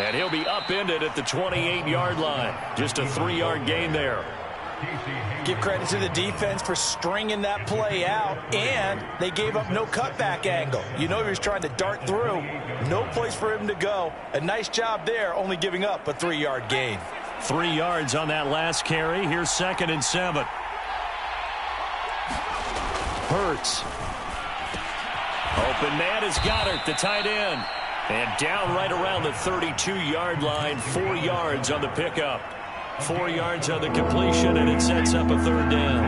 And he'll be upended at the 28-yard line. Just a 3-yard gain there. Give credit to the defense for stringing that play out, and they gave up no cutback angle. You know he was trying to dart through. No place for him to go. A nice job there, only giving up a 3-yard gain. 3 yards on that last carry. Here's 2nd and 7. Hurts. Open man is Goddard, the tight end. And down right around the 32-yard line. 4 yards on the pickup. 4 yards on the completion, and it sets up a 3rd down.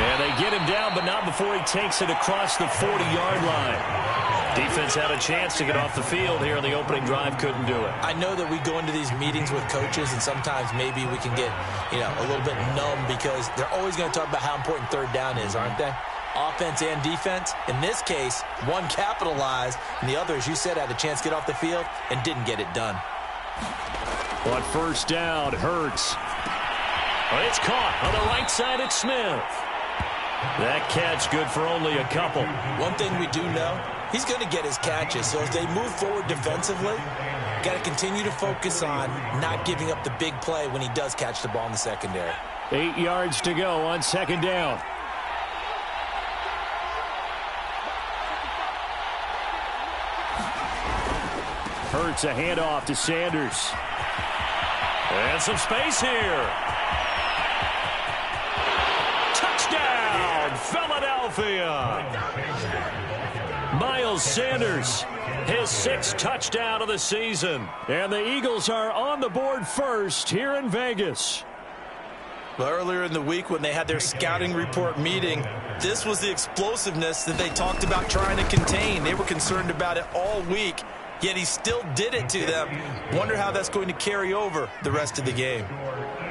And they get him down, but not before he takes it across the 40-yard line. Defense had a chance to get off the field here in the opening drive, couldn't do it. I know that we go into these meetings with coaches, and sometimes maybe we can get, a little bit numb because they're always going to talk about how important 3rd down is, aren't they? Offense and defense. In this case, one capitalized, and the other, as you said, had a chance to get off the field and didn't get it done. On 1st down, Hurts. Well, it's caught on the right side at Smith. That catch good for only a couple. One thing we do know, he's going to get his catches. So as they move forward defensively, got to continue to focus on not giving up the big play when he does catch the ball in the secondary. 8 yards to go on 2nd down. Hurts a handoff to Sanders. And some space here. Touchdown, Philadelphia. Miles Sanders, his 6th touchdown of the season. And the Eagles are on the board first here in Vegas. Well, earlier in the week when they had their scouting report meeting, this was the explosiveness that they talked about trying to contain. They were concerned about it all week, yet he still did it to them. Wonder how that's going to carry over the rest of the game.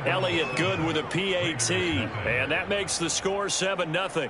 Elliott good with a PAT, and that makes the score 7-0.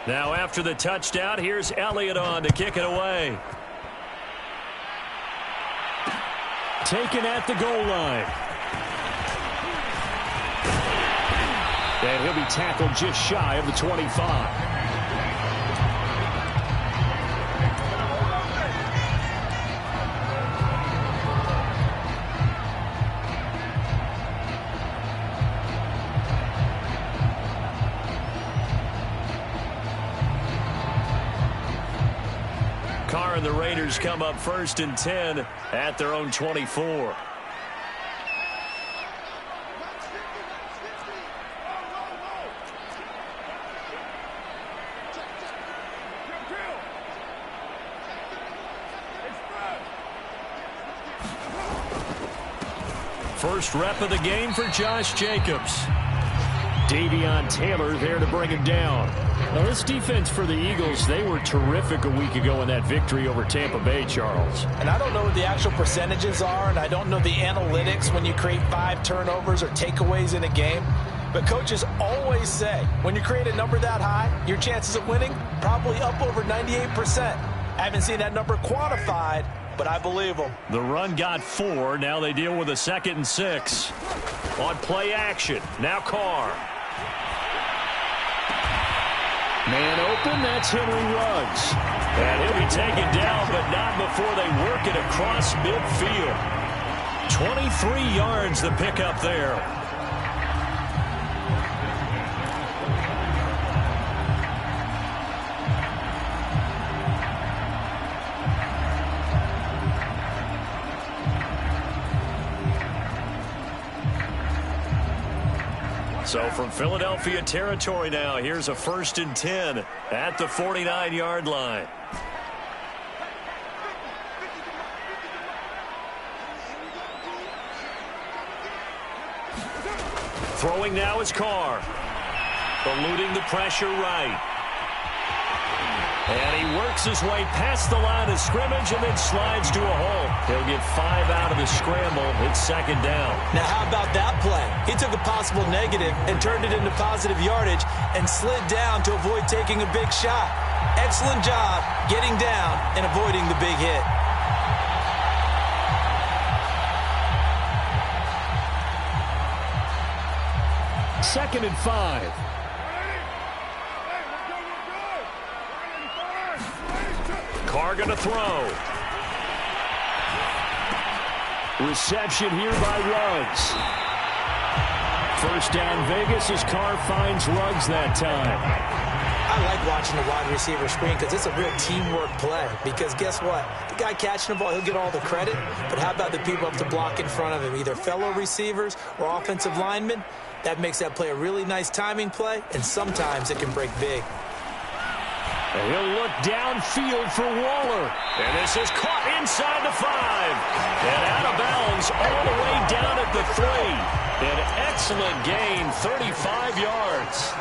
Now after the touchdown, here's Elliott on to kick it away. Taken at the goal line. And he'll be tackled just shy of the 25. And the Raiders come up 1st and 10 at their own 24. First rep of the game for Josh Jacobs. Davion Taylor there to bring him down. Now, this defense for the Eagles, they were terrific a week ago in that victory over Tampa Bay, Charles. And I don't know what the actual percentages are, and I don't know the analytics when you create 5 turnovers or takeaways in a game. But coaches always say, when you create a number that high, your chances of winning probably up over 98%. I haven't seen that number quantified, but I believe them. The run got 4. Now they deal with a 2nd and 6. On play action, now Carr. Man open, that's Henry Ruggs. And he'll be taken down, but not before they work it across midfield. 23 yards the pickup there. So from Philadelphia territory now, here's a 1st and 10 at the 49-yard line. Throwing now is Carr. Eluding the pressure right. And he works his way past the line of scrimmage and then slides to a hole. He'll get 5 out of the scramble. It's second down. Now, how about that play? He took a possible negative and turned it into positive yardage and slid down to avoid taking a big shot. Excellent job getting down and avoiding the big hit. Second and 5. Carr going to throw. Reception here by Ruggs. First down Vegas as Carr finds Ruggs that time. I like watching the wide receiver screen because it's a real teamwork play. Because guess what? The guy catching the ball, he'll get all the credit. But how about the people up to block in front of him, either fellow receivers or offensive linemen? That makes that play a really nice timing play, and sometimes it can break big. And he'll look downfield for Waller. And this is caught inside the 5. And out of bounds all the way down at the 3. An excellent gain, 35 yards.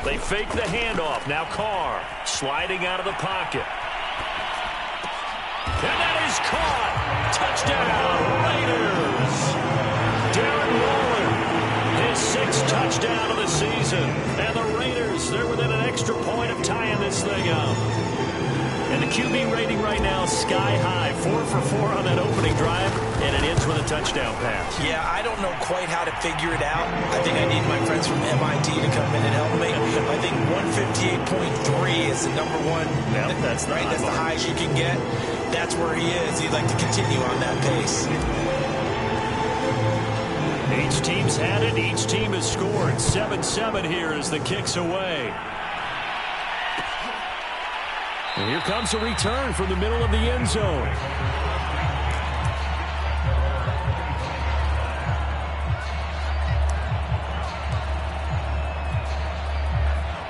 They fake the handoff. Now Carr sliding out of the pocket. And that is caught. Touchdown, Raiders. Darren Waller, his 6th touchdown of the season. And the Raiders, they're within an extra point of tying this thing up. And the QB rating right now, sky high. 4 for 4 on that opening drive, and it ends with a touchdown pass. Yeah, I don't know quite how to figure it out. I think I need my friends from MIT to come in and help me. I think 158.3 is the number one. Yep, that's right. That's the highest you can get. That's where he is. He'd like to continue on that pace. Each team's had it. Each team has scored. 7-7 here as the kick's away. And here comes a return from the middle of the end zone.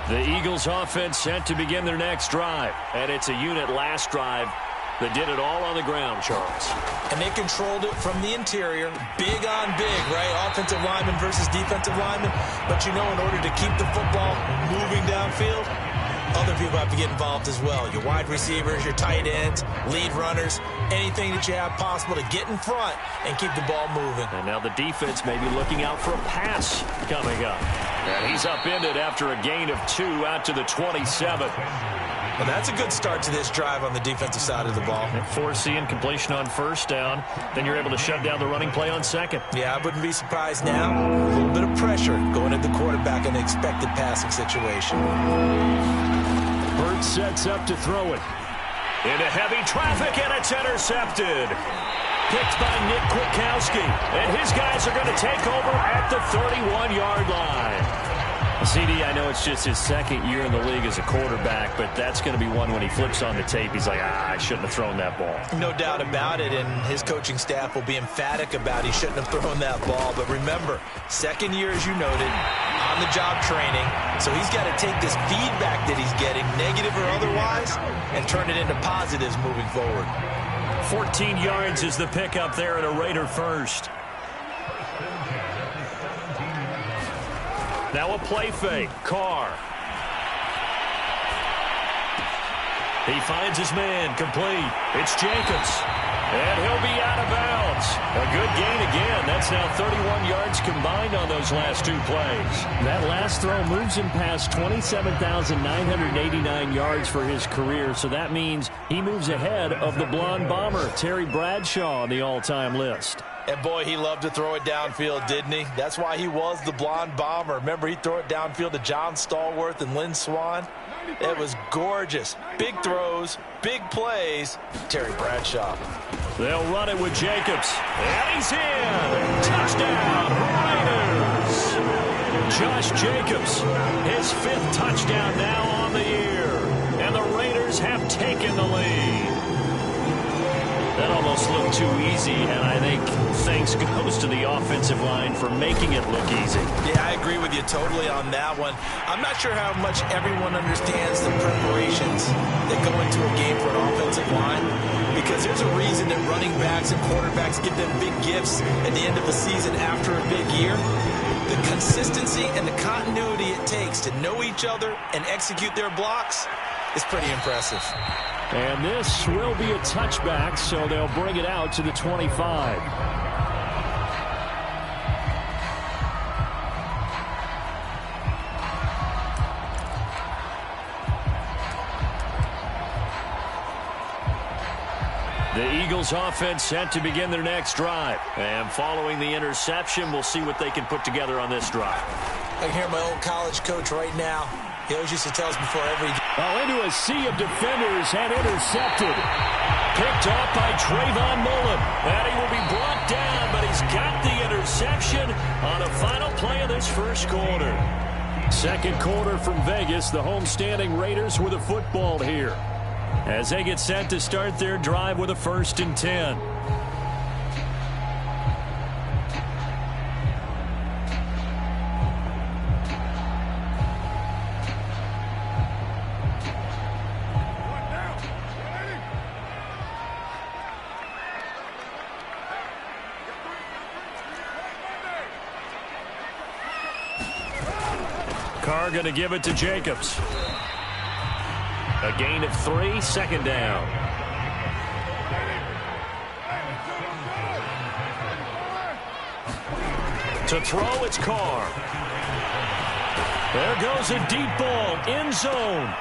The Eagles offense set to begin their next drive. And it's a unit last drive that did it all on the ground, Charles. And they controlled it from the interior. Big on big, right? Offensive lineman versus defensive lineman. But, you know, in order to keep the football moving downfield, other people have to get involved as well. Your wide receivers, your tight ends, lead runners, anything that you have possible to get in front and keep the ball moving. And now the defense may be looking out for a pass coming up. And he's upended after a gain of 2 out to the 27. Well, that's a good start to this drive on the defensive side of the ball. And foreseeing completion on first down, then you're able to shut down the running play on second. Yeah, I wouldn't be surprised now. A little bit of pressure going at the quarterback in the expected passing situation. Burt sets up to throw it. Into heavy traffic, and it's intercepted. Picked by Nick Kwiatkowski. And his guys are going to take over at the 31-yard line. CD, I know it's just his second year in the league as a quarterback, but that's going to be one when he flips on the tape. He's like, I shouldn't have thrown that ball. No doubt about it, and his coaching staff will be emphatic about he shouldn't have thrown that ball. But remember, second year, as you noted, on-the-job training, so he's got to take this feedback that he's getting, negative or otherwise, and turn it into positives moving forward. 14 yards is the pickup there at a Raider first. Now a play fake. Carr. He finds his man. Complete. It's Jacobs. And he'll be out of bounds. A good gain again. That's now 31 yards combined on those last 2 plays. That last throw moves him past 27,989 yards for his career. So that means he moves ahead of the blonde bomber, Terry Bradshaw, on the all-time list. And, boy, he loved to throw it downfield, didn't he? That's why he was the blonde bomber. Remember, he'd throw it downfield to John Stallworth and Lynn Swann. It was gorgeous. Big throws, big plays. Terry Bradshaw. They'll run it with Jacobs. And he's in. Touchdown, Raiders. Josh Jacobs. His 5th touchdown now on the year. And the Raiders have taken the lead. That almost looked too easy, and I think thanks goes to the offensive line for making it look easy. Yeah, I agree with you totally on that one. I'm not sure how much everyone understands the preparations that go into a game for an offensive line, because there's a reason that running backs and quarterbacks get them big gifts at the end of the season after a big year. The consistency and the continuity it takes to know each other and execute their blocks is pretty impressive. And this will be a touchback, so they'll bring it out to the 25. The Eagles offense set to begin their next drive. And following the interception, we'll see what they can put together on this drive. I can hear my old college coach right now. He always used to tell us before every... Into a sea of defenders and intercepted. Picked off by Trayvon Mullen. And he will be brought down, but he's got the interception on a final play of this first quarter. Second quarter from Vegas. The homestanding Raiders with a football here, as they get set to start their drive with a 1st and 10. Carr going to give it to Jacobs. A gain of 3, 2nd down. To throw, it's Carr. There goes a deep ball, end zone.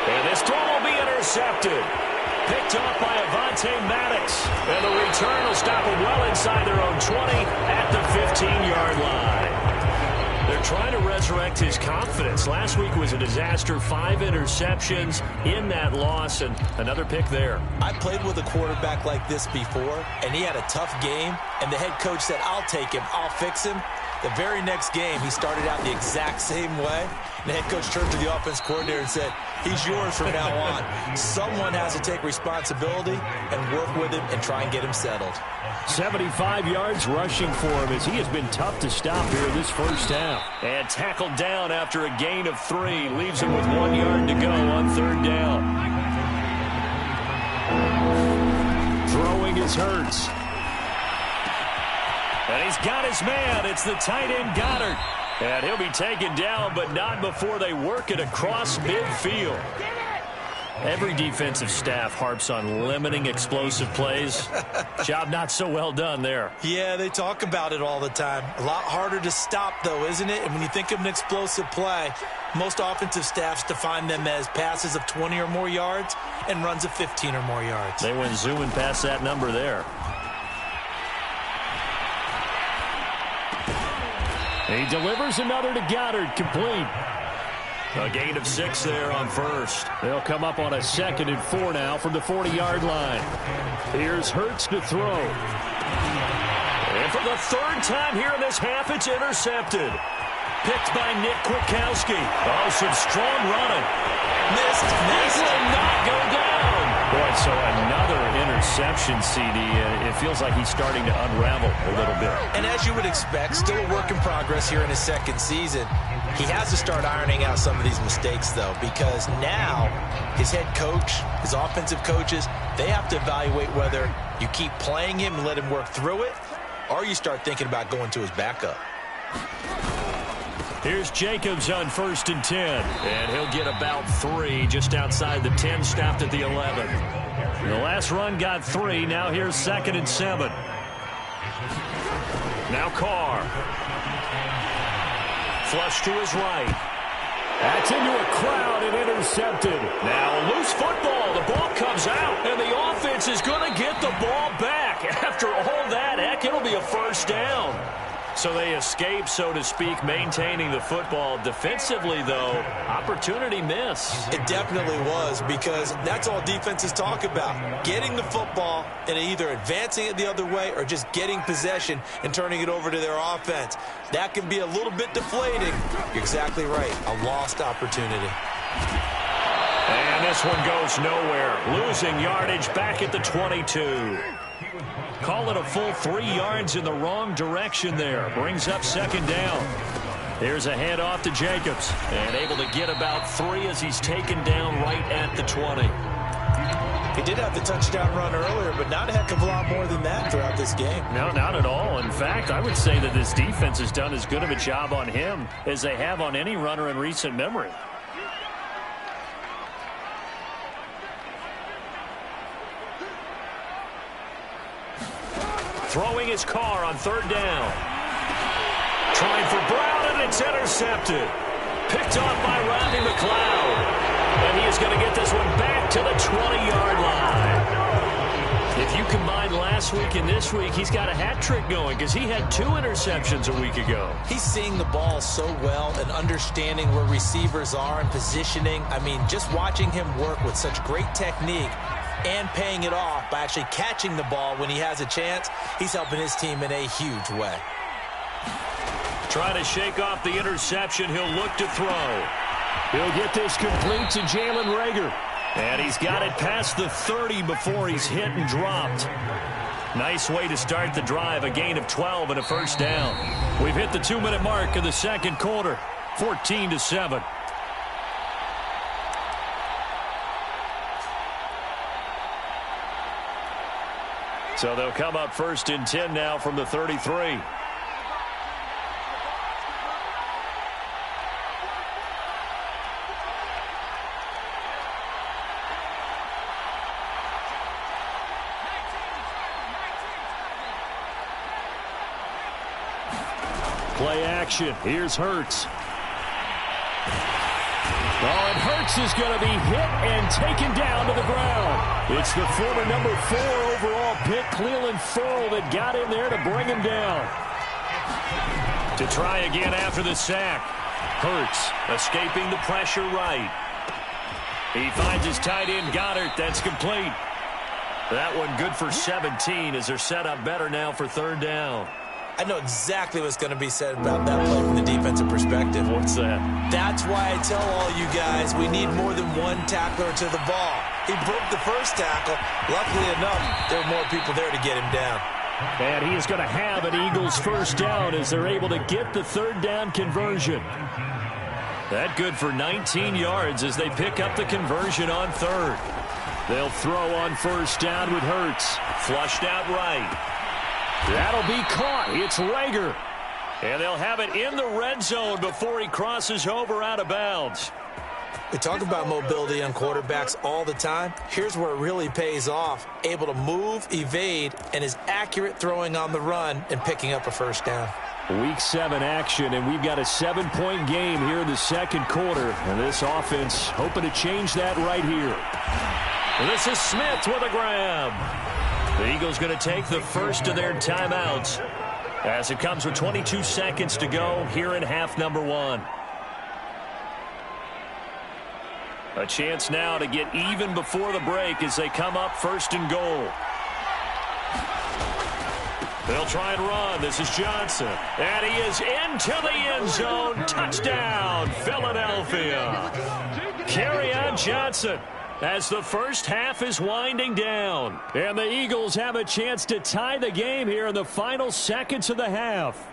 And this throw will be intercepted. Picked off by Avonte Maddox. And the return will stop him well inside their own 20 at the 15-yard line. They're trying to resurrect his confidence. Last week was a disaster. 5 interceptions in that loss, and another pick there. I played with a quarterback like this before, and he had a tough game, and the head coach said, I'll take him, I'll fix him. The very next game, he started out the exact same way. The head coach turned to the offense coordinator and said, he's yours from now on. Someone has to take responsibility and work with him and try and get him settled. 75 yards rushing for him, as he has been tough to stop here this first half. And tackled down after a gain of 3. Leaves him with 1 yard to go on 3rd down. Throwing is Hurts. And he's got his man. It's the tight end Goddard. And he'll be taken down, but not before they work it across midfield. Every defensive staff harps on limiting explosive plays. Job not so well done there. Yeah, they talk about it all the time. A lot harder to stop, though, isn't it? And when you think of an explosive play, most offensive staffs define them as passes of 20 or more yards and runs of 15 or more yards. They went zooming past that number there. He delivers another to Goddard, complete. A gain of 6 there on 1st. They'll come up on a 2nd and 4 now from the 40-yard line. Here's Hurts to throw. And for the 3rd time here in this half, it's intercepted. Picked by Nick Kwiatkowski. Oh, some strong running. Missed. Will not go down. Boy, so another interception, CD. It feels like he's starting to unravel a little bit. And as you would expect, still a work in progress here in his 2nd season. He has to start ironing out some of these mistakes, though, because now his head coach, his offensive coaches, they have to evaluate whether you keep playing him and let him work through it, or you start thinking about going to his backup. Here's Jacobs on 1st and 10. And he'll get about 3 just outside the 10, stopped at the 11. The last run got 3. Now here's 2nd and 7. Now Carr. Flush to his right. That's into a crowd and intercepted. Now a loose football. The ball comes out, and the offense is going to get the ball back. After all that, heck, it'll be a 1st down. So they escape, so to speak, maintaining the football. Defensively, though, opportunity miss. It definitely was, because that's all defenses talk about. Getting the football and either advancing it the other way or just getting possession and turning it over to their offense. That can be a little bit deflating. You're exactly right. A lost opportunity. And this one goes nowhere. Losing yardage back at the 22. Call it a full 3 yards in the wrong direction there. Brings up second down. Here's a handoff to Jacobs. And able to get about 3 as he's taken down right at the 20. He did have the touchdown run earlier, but not a heck of a lot more than that throughout this game. No, not at all. In fact, I would say that this defense has done as good of a job on him as they have on any runner in recent memory. Throwing his car on third down. Trying for Brown, and it's intercepted. Picked off by Rodney McLeod. And he is going to get this one back to the 20-yard line. If you combine last week and this week, he's got a hat trick going because he had 2 interceptions a week ago. He's seeing the ball so well and understanding where receivers are and positioning. I mean, just watching him work with such great technique and paying it off by actually catching the ball when he has a chance, he's helping his team in a huge way. Trying to shake off the interception. He'll look to throw. He'll get this complete to Jalen Reagor. And he's got it past the 30 before he's hit and dropped. Nice way to start the drive. A gain of 12 and a first down. We've hit the 2-minute mark of the second quarter. 14-7. So they'll come up first and 10 now from the 33. Play action. Here's Hurts. Oh, and Hurts is going to be hit and taken down to the ground. It's the former number 4 overall pick, Cleveland Ferrell, that got in there to bring him down. To try again after the sack. Hurts escaping the pressure right. He finds his tight end, Goddard. That's complete. That one good for 17 as they're set up better now for third down. I know exactly what's going to be said about that play from the defensive perspective. What's that? That's why I tell all you guys we need more than one tackler to the ball. He broke the first tackle. Luckily enough, there were more people there to get him down. And he is going to have an Eagles first down as they're able to get the third down conversion. That good for 19 yards as they pick up the conversion on third. They'll throw on first down with Hurts. Flushed out right. That'll be caught. It's Reagor. And they'll have it in the red zone before he crosses over out of bounds. We talk about mobility on quarterbacks all the time. Here's where it really pays off. Able to move, evade, and is accurate throwing on the run and picking up a first down. Week 7 action, and we've got a 7-point game here in the second quarter. And this offense hoping to change that right here. And this is Smith with a grab. The Eagles going to take the first of their timeouts as it comes with 22 seconds to go here in half number 1. A chance now to get even before the break as they come up first and goal. They'll try and run. This is Johnson. And he is into the end zone. Touchdown, Philadelphia. Kerryon Johnson. As the first half is winding down. And the Eagles have a chance to tie the game here in the final seconds of the half.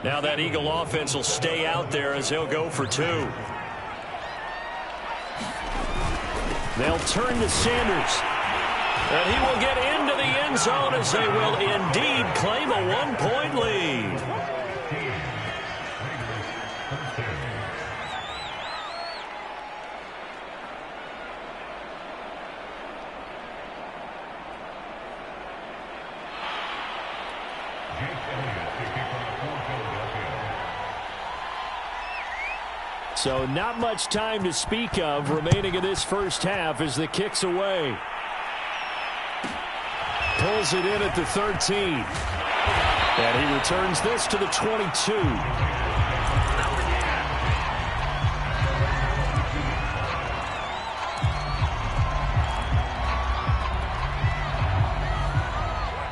Now that Eagle offense will stay out there as they'll go for 2. They'll turn to Sanders. And he will get into the end zone as they will indeed claim a 1-point lead. So not much time to speak of remaining in this first half as the kick's away. Pulls it in at the 13. And he returns this to the 22.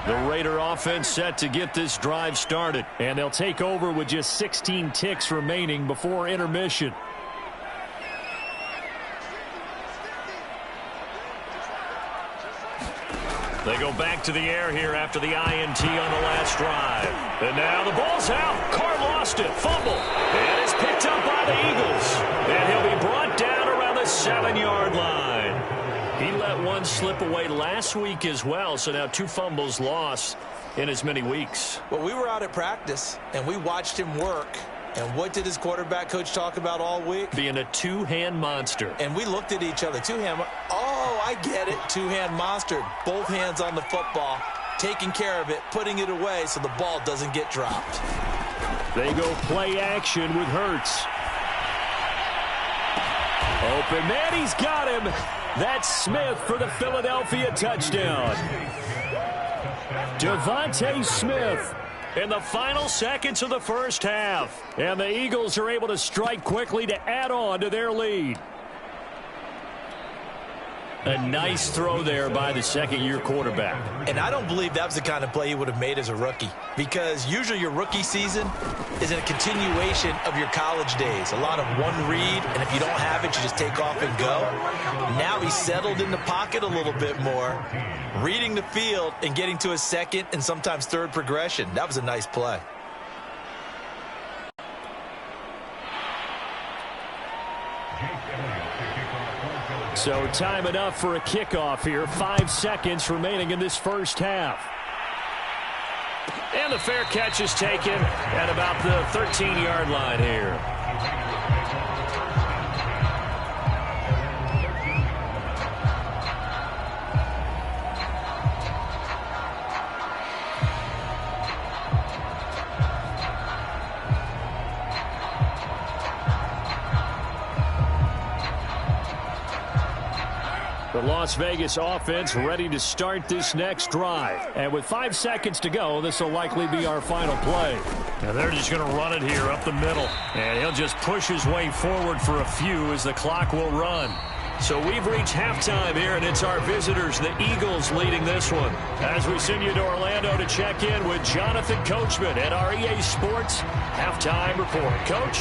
The Raider offense set to get this drive started. And they'll take over with just 16 ticks remaining before intermission. They go back to the air here after the INT on the last drive. And now the ball's out. Carr lost it. Fumble. And it's picked up by the Eagles. And he'll be brought down around the 7-yard line. He let one slip away last week as well, so now 2 fumbles lost in as many weeks. Well, we were out at practice, and we watched him work. And what did his quarterback coach talk about all week? Being a two-hand monster. And we looked at each other. Two-hand. Oh, I get it. Two-hand monster. Both hands on the football, taking care of it, putting it away so the ball doesn't get dropped. They go play action with Hurts. Open man, he's got him. That's Smith for the Philadelphia touchdown. Devontae Smith in the final seconds of the first half. And the Eagles are able to strike quickly to add on to their lead. A nice throw there by the second-year quarterback. And I don't believe that was the kind of play he would have made as a rookie, because usually your rookie season is a continuation of your college days. A lot of one read, and if you don't have it, you just take off and go. Now he's settled in the pocket a little bit more, reading the field and getting to a second and sometimes third progression. That was a nice play. So time enough for a kickoff here. 5 seconds remaining in this first half. And the fair catch is taken at about the 13-yard line here. The Las Vegas offense ready to start this next drive. And with 5 seconds to go, this will likely be our final play. And they're just going to run it here up the middle. And he'll just push his way forward for a few as the clock will run. So we've reached halftime here, and it's our visitors, the Eagles, leading this one. As we send you to Orlando to check in with Jonathan Coachman at our EA Sports Halftime Report. Coach?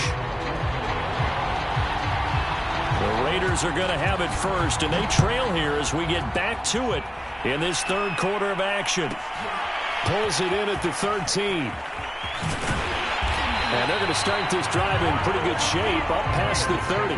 The Raiders are going to have it first, and they trail here as we get back to it in this third quarter of action. Pulls it in at the 13. And they're going to start this drive in pretty good shape up past the 30.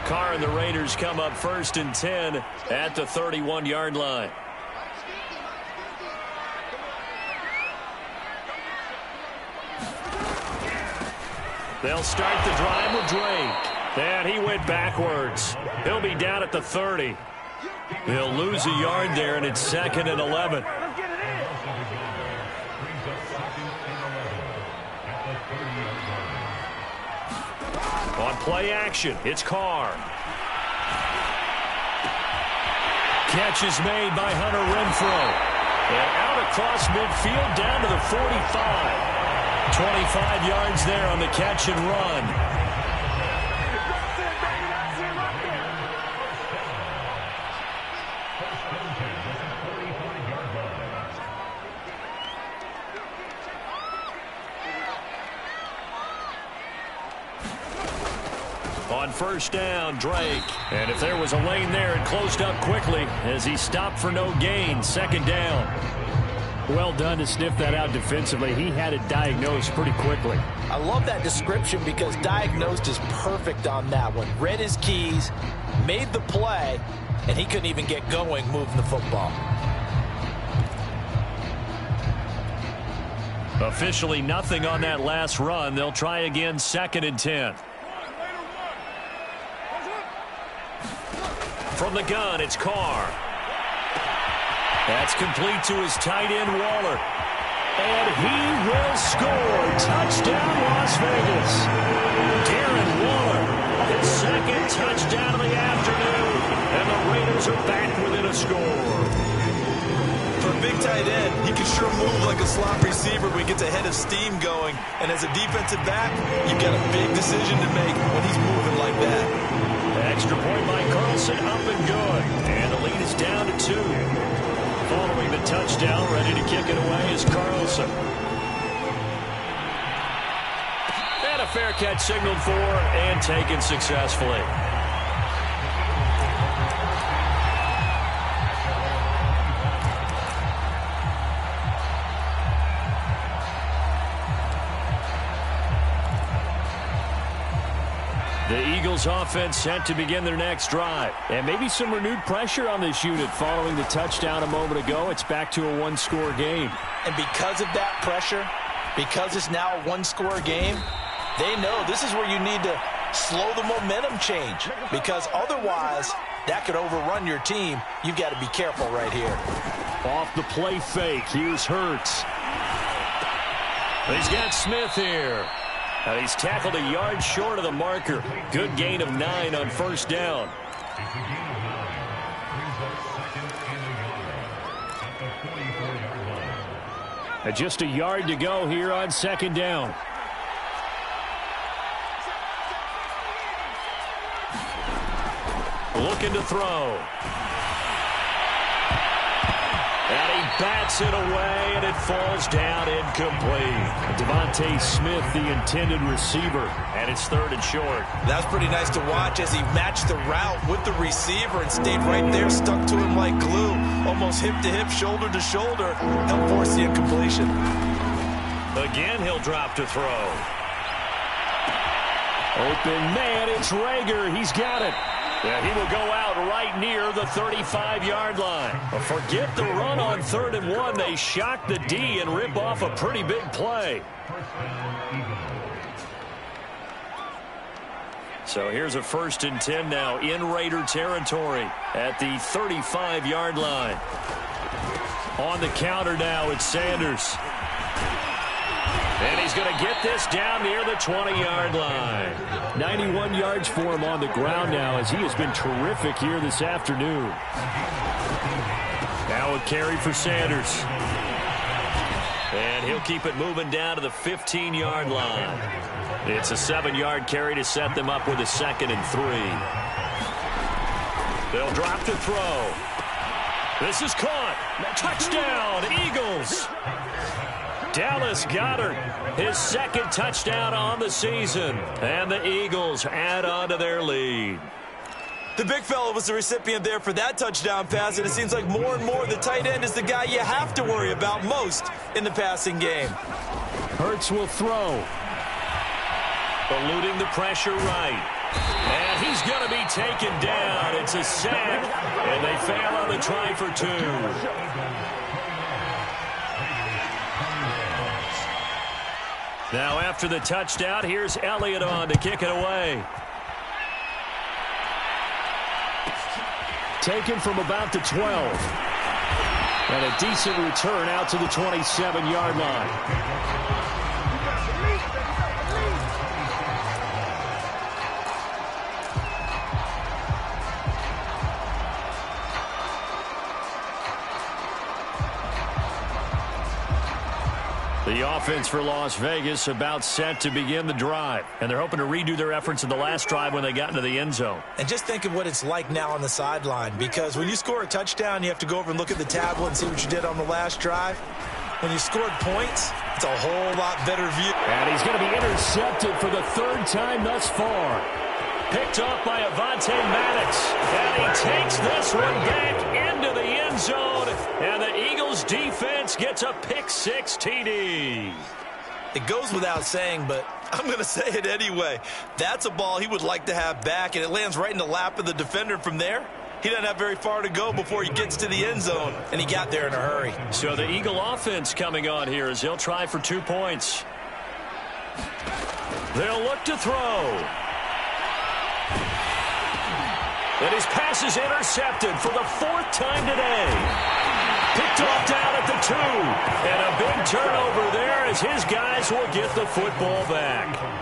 Carr and the Raiders come up 1st and 10 at the 31-yard line. They'll start the drive with Drake. And he went backwards. He'll be down at the 30. They'll lose a yard there, and it's 2nd and 11. On play action, it's Carr. Catch is made by Hunter Renfrow. And out across midfield down to the 45. 25 yards there on the catch and run. On 1st down, Drake. And if there was a lane there, it closed up quickly as he stopped for no gain. 2nd down. Well done to sniff that out defensively. He had it diagnosed pretty quickly. I love that description because diagnosed is perfect on that one. Read his keys, made the play, and he couldn't even get going moving the football. Officially nothing on that last run. They'll try again 2nd and 10. From the gun, it's Carr. That's complete to his tight end, Waller. And he will score. Touchdown, Las Vegas. Darren Waller, his second touchdown of the afternoon. And the Raiders are back within a score. For a big tight end, he can sure move like a slot receiver when he gets a head of steam going. And as a defensive back, you've got a big decision to make when he's moving like that. Extra point by Carlson, up and good. And the lead is down to 2. Following the touchdown, ready to kick it away is Carlson. And a fair catch signaled for and taken successfully. The Eagles offense set to begin their next drive. And maybe some renewed pressure on this unit following the touchdown a moment ago. It's back to a one-score game. And because of that pressure, because it's now a one-score game, they know this is where you need to slow the momentum change. Because otherwise, that could overrun your team. You've got to be careful right here. Off the play fake, here's Hurts. He's got Smith here. He's tackled a yard short of the marker. Good gain of 9 on first down. Just a yard to go here on second down. Looking to throw. And he bats it away, and it falls down incomplete. Devontae Smith, the intended receiver, and it's 3rd and short. That's pretty nice to watch as he matched the route with the receiver and stayed right there, stuck to him like glue, almost hip to hip, shoulder to shoulder, helped force the incompletion. Again, he'll drop to throw. Open man, it's Rager. He's got it. Yeah, he will go out right near the 35-yard line. But forget the run on 3rd and 1. They shock the D and rip off a pretty big play. So here's a 1st and 10 now in Raider territory at the 35-yard line. On the counter now, it's Sanders. And he's going to get this down near the 20-yard line. 91 yards for him on the ground now as he has been terrific here this afternoon. Now a carry for Sanders. And he'll keep it moving down to the 15-yard line. It's a 7-yard carry to set them up with a 2nd and 3. They'll drop to throw. This is caught. Touchdown, Eagles. Dallas Goedert, his 2nd touchdown on the season. And the Eagles add on to their lead. The big fella was the recipient there for that touchdown pass, and it seems like more and more the tight end is the guy you have to worry about most in the passing game. Hurts will throw. Eluding the pressure right. And he's going to be taken down. It's a sack, and they fail on the try for 2. Now after the touchdown, here's Elliott on to kick it away. Taken from about the 12. And a decent return out to the 27-yard line. The offense for Las Vegas about set to begin the drive. And they're hoping to redo their efforts in the last drive when they got into the end zone. And just think of what it's like now on the sideline. Because when you score a touchdown, you have to go over and look at the tablet and see what you did on the last drive. When you scored points, it's a whole lot better view. And he's going to be intercepted for the 3rd time thus far. Picked off by Avonte Maddox. And he takes this one back into the end zone. And the Eagles defense gets a pick-6 TD. It goes without saying, but I'm going to say it anyway. That's a ball he would like to have back, and it lands right in the lap of the defender from there. He doesn't have very far to go before he gets to the end zone, and he got there in a hurry. So the Eagle offense coming on here as they'll try for 2 points. They'll look to throw. And his pass is intercepted for the 4th time today. Picked off down at the 2. And a big turnover there as his guys will get the football back.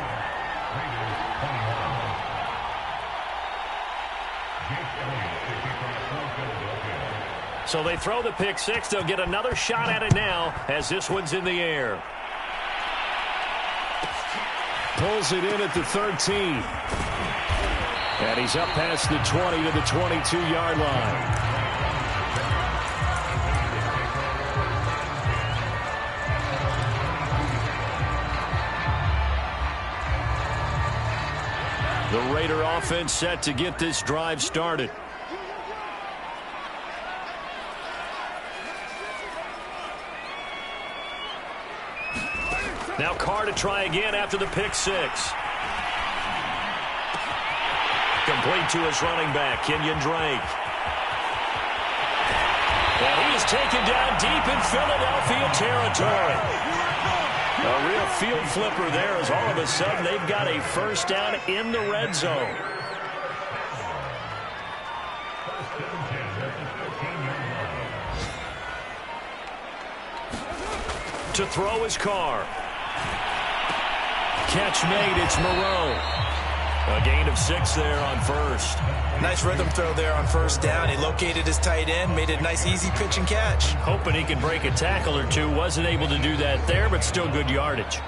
So they throw the pick six. They'll get another shot at it now as this one's in the air. Pulls it in at the 13. And he's up past the 20 to the 22-yard line. The Raider offense set to get this drive started. Now Carr to try again after the pick six. Complete to his running back, Kenyon Drake. And he is taken down deep in Philadelphia territory. A real field flipper there as all of a sudden they've got a first down in the red zone. To throw his Carr. Catch made, it's Moreau. A gain of 6 there on first. Nice rhythm throw there on first down. He located his tight end, made it a nice easy pitch and catch. Hoping he can break a tackle or two. Wasn't able to do that there, but still good yardage.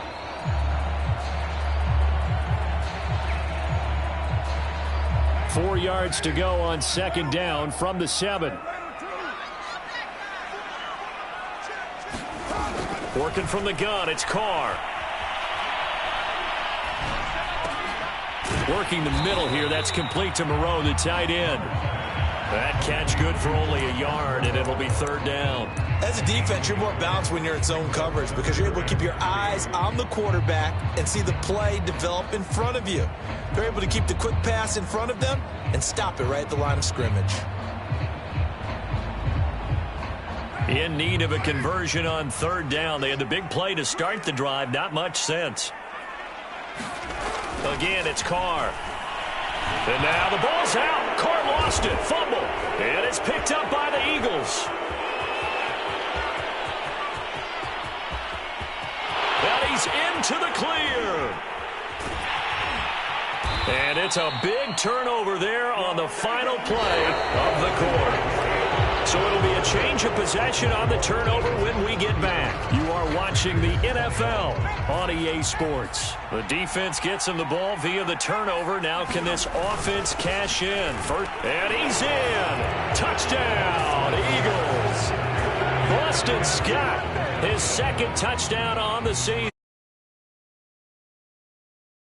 Four yards to go on second down from the 7. Working from the gun, it's Carr. Working the middle here, that's complete to Moreau, the tight end. That catch good for only a yard, and it'll be third down. As a defense, you're more balanced when you're in zone coverage because you're able to keep your eyes on the quarterback and see the play develop in front of you. They're able to keep the quick pass in front of them and stop it right at the line of scrimmage. In need of a conversion on third down. They had the big play to start the drive, not much sense. Again, it's Carr. And now the ball's out. Carr lost it. Fumble. And it's picked up by the Eagles. And he's into the clear. And it's a big turnover there on the final play of the quarter. So it'll be a change of possession on the turnover when we get back. You are watching the NFL on EA Sports. The defense gets him the ball via the turnover. Now can this offense cash in? First, and he's in. Touchdown, Eagles. Boston Scott, his second touchdown on the season.